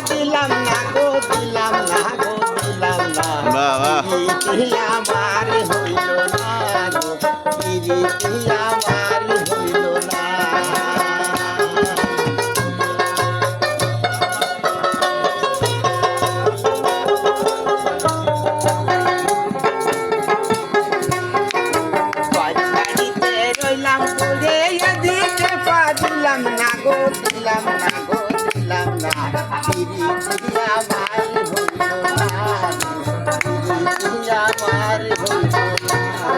দিলাম না গো দিলাম না গো দিলাম না পিরিতি আমার হইল না গো পিরিতি আমার হইল না বাড়িতে রইলাম পড়ে এদিকে পা দিলাম না গো দিলাম না গো দিলাম না পিরিতি আমার হইল না পিরিতি আমার হইল না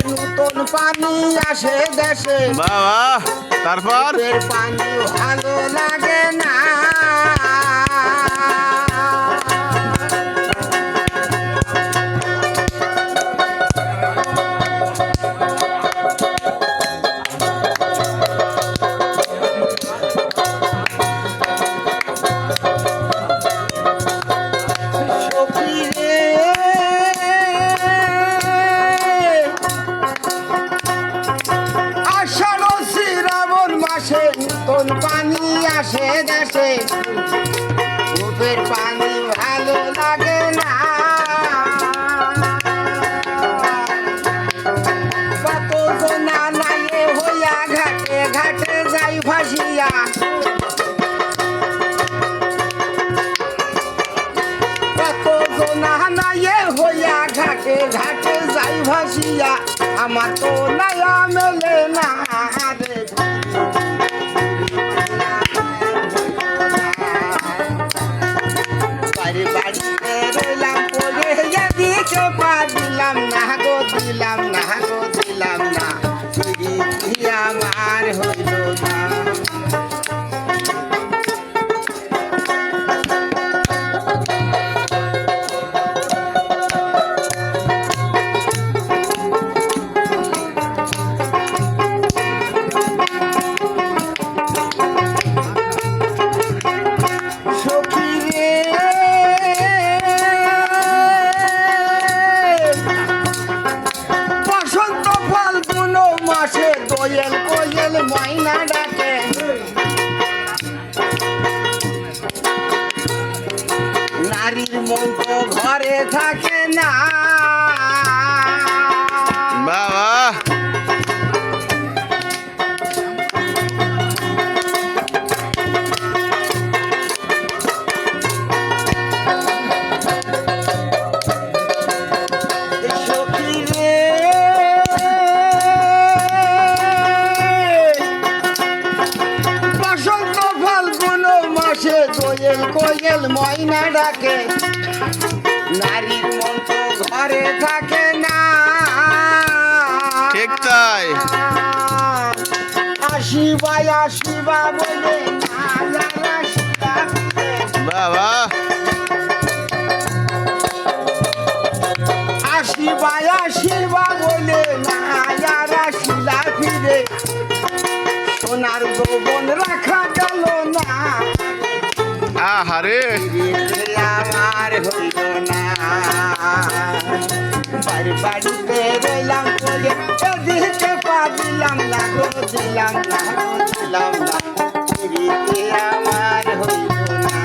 নতুন পানি আসে দেশে বাবা তারপর পানি ভালো লাগে না নতুন পানি আসে দেশে কূপের পানি ভালো লাগে না কত জনা নাইয়ে হইয়া ঘাটে ঘাটে যাই ভাসিয়া কত জনা নাইয়ে হইয়া ঘাটে ঘাটে যাই ভাসিয়া আমার তো নায়া মেলে না রে বাড়িতে রইলাম পড়ে এদিকে পা দিলাম না গো দিলাম না গো দিলাম না পিরিতি আমার হইল না কোয়েল কোয়েল ময়না ডাকে নারীর মন তো ঘরে থাকে না বাবা কোয়েল কোয়েল ময়না ডাকে নারীর মন তো ঘরে থাকে না ঠিক তাই আসিবা আসিবা বলে বাবা আসিবা আসিবা বলে না শিলা ফিরে সোনার যৌবন রাখা গেল না আহারে আমার হইল না বাড়িতে রইলাম বলে এদিকে পা দিলাম না গো দিলাম না দিলাম না পিরিতি আমার হইল না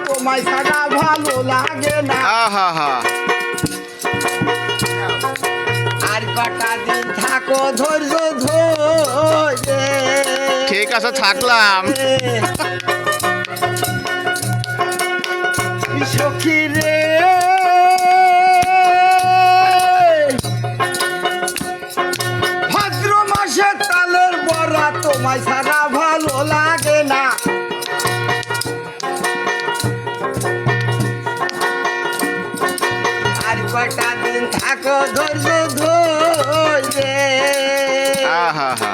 তোমায় ছাড়া ভালো লাগে না আর কটা দিন থাকো ধৈর্য ধরে ঠিক আছে থাকলাম সখী রে ভাদ্র মাসে তালের বড়া তোমায় ছাড়া ভালো লাগে না আর কটা দিন থাকো ধৈর্য ধরে আহা হা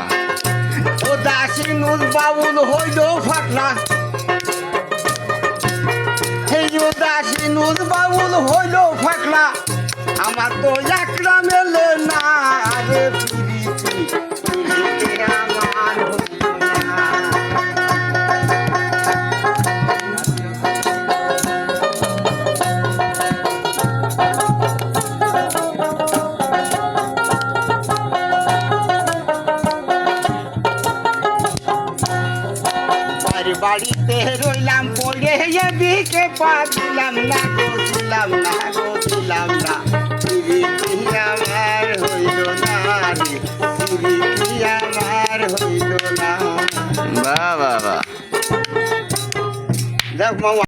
ও দাসী নুজ বাউল হইল ফাটলা এই ও দাসী নুজ বাউল হইল ফাটলা আমার তো একটা মেলে না রে পিরিতি আমার হইল না বাড়িতে রইলাম পড়ে এদিকে পা দিলাম না গো দিলাম না গো দিলাম না পিরিতি আমার হইল না রে পিরিতি আমার হইল না বাহ বাহ বাহ দেখ মামা